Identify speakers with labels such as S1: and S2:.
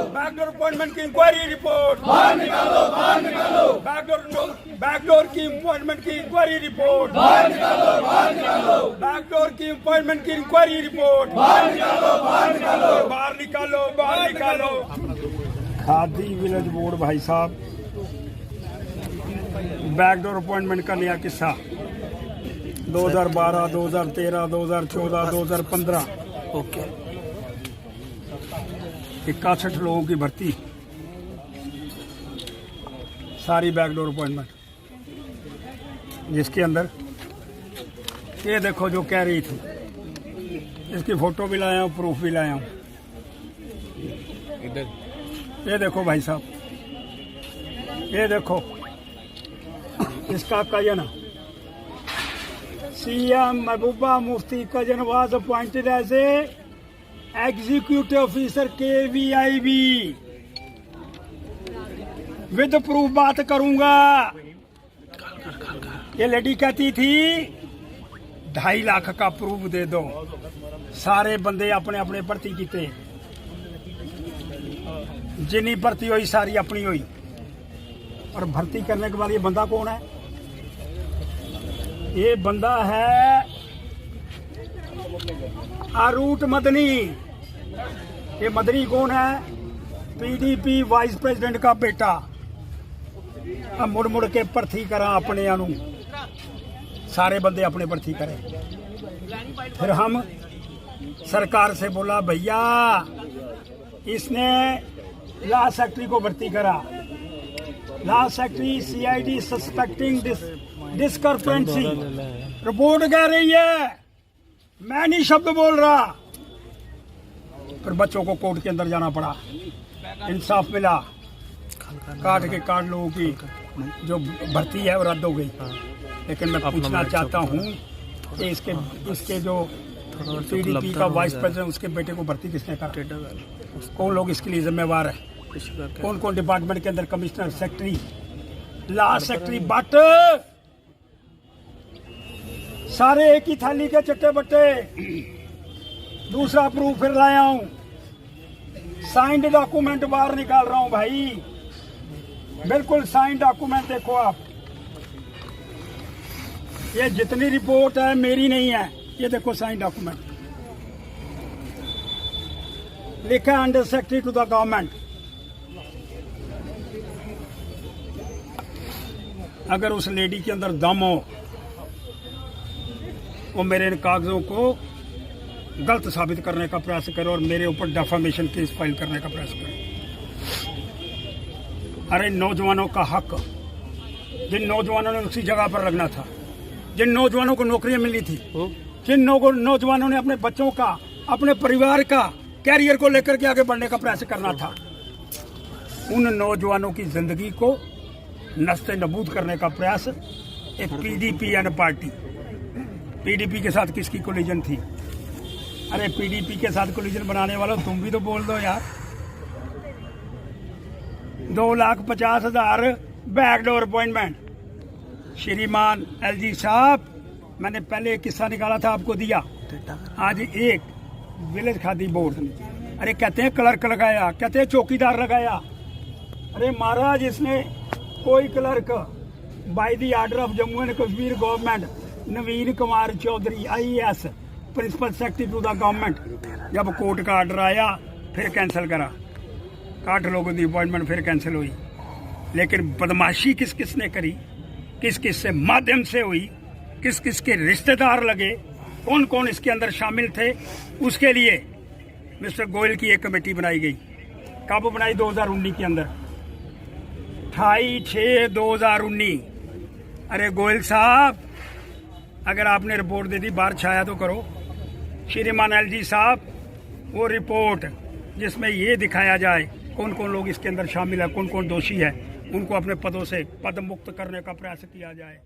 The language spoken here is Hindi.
S1: बैकडोर अपॉइंटमेंट की इंक्वायरी रिपोर्ट
S2: बाहर निकालो, बाहर निकालो,
S1: बैकडोर की अपॉइंटमेंट की इंक्वायरी रिपोर्ट
S2: बाहर निकालो, बाहर निकालो,
S1: बैकडोर की अपॉइंटमेंट की इंक्वायरी रिपोर्ट
S2: बाहर निकालो, बाहर निकालो,
S1: बाहर निकालो, बाहर निकालो। खादी विलेज बोर्ड भाई साहब, बैकडोर अपॉइंटमेंट का नया किस्सा 2012, 2013, 2014, 2015
S3: ओके
S1: 61 लोगों की भर्ती, सारी बैकडोर अपॉइंटमेंट, जिसके अंदर ये देखो जो कह रही थी, इसकी फोटो भी लाया हूँ, प्रूफ भी लाया हूँ। ये देखो भाई साहब, ये देखो इसका cousin CM Mehbooba Mufti cousin was appointed as a executive officer KVIB। With proof बात करूंगा। ये लेडी कहती थी 2.5 लाख का प्रूफ दे दो। सारे बंदे अपने अपने भर्ती किते, जिन्नी भर्ती हुई सारी अपनी हुई। और भर्ती करने के बाद ये बंदा कौन है? ये बंदा है आरूट मदनी। ये मदनी कौन है? PDP वाइस प्रेसिडेंट का बेटा। अब मुड़ मुड़ के भर्ती करा अपने आनू, सारे बंदे अपने भर्ती करें। फिर हम सरकार से बोला भैया इसने लॉ सेक्रेटरी को भर्ती करा। Law secretary CID suspecting discrepancy, report कह रही है, मैं नहीं शब्द बोल रहा। फिर बच्चों को कोर्ट के अंदर जाना पड़ा, इंसाफ मिला। काट लोगों की जो भर्ती है वो रद्द हो गई। लेकिन मैं पूछना चाहता हूँ कि इसके जो PDP का वाइस प्रेसिडेंट, उसके बेटे को भर्ती किसने करा? कौन लोग इसके लिए जिम्मेवार है? कौन कौन डिपार्टमेंट के अंदर? Commissioner, secretary, law secretary, but सारे एक ही थाली के चट्टे बट्टे। दूसरा प्रूफ फिर लाया हूं, साइंड डॉक्यूमेंट बाहर निकाल रहा हूं भाई, बिल्कुल साइंड डॉक्यूमेंट। देखो आप, ये जितनी रिपोर्ट है मेरी नहीं है, ये देखो साइंड डॉक्यूमेंट, लिखा under secretary to the government. अगर उस लेडी के अंदर दम हो, वो मेरे इन कागजों को गलत साबित करने का प्रयास करे और मेरे ऊपर डेफामेशन केस फाइल करने का प्रयास करे। अरे नौजवानों का हक, जिन नौजवानों ने उसी जगह पर लगना था, जिन नौजवानों को नौकरियां मिली थी, जिन नौजवानों ने अपने बच्चों का, अपने परिवार का कैरियर को लेकर के आगे बढ़ने का प्रयास करना था, उन नौजवानों की जिंदगी को नस्ते नबूद करने का प्रयास एक PDP एंड पार्टी। PDP के साथ किसकी कोलिजन थी? अरे PDP के साथ कोलिजन बनाने वालों, तुम भी तो बोल दो यार। 2,50,000 बैकडोर अपॉइंटमेंट। श्रीमान LG साहब, मैंने पहले एक किस्सा निकाला था, आपको दिया। आज एक विलेज खादी बोर्ड, अरे कहते हैं क्लर्क लगाया, कहते हैं चौकीदार लगाया। अरे महाराज, इसने कोई clerk by the order of Jammu and Kashmir government Naveen Kumar Chaudhary IAS principal secretary to the government, जब कोर्ट का ऑर्डर आया फिर कैंसिल करा। 8 लोगों की अपॉइंटमेंट फिर कैंसिल हुई। लेकिन बदमाशी किस किस ने करी, किस किस से माध्यम से हुई, किस किस के रिश्तेदार लगे, कौन कौन इसके अंदर शामिल थे, उसके लिए मिस्टर गोयल की एक कमेटी बनाई गई। कब बनाई? 2019 के अंदर, 28/6/2019। अरे गोयल साहब, अगर आपने रिपोर्ट दे दी, बाहर छाया तो करो। श्रीमान LG साहब, वो रिपोर्ट जिसमें ये दिखाया जाए कौन कौन लोग इसके अंदर शामिल है, कौन कौन दोषी है, उनको अपने पदों से पद मुक्त करने का प्रयास किया जाए।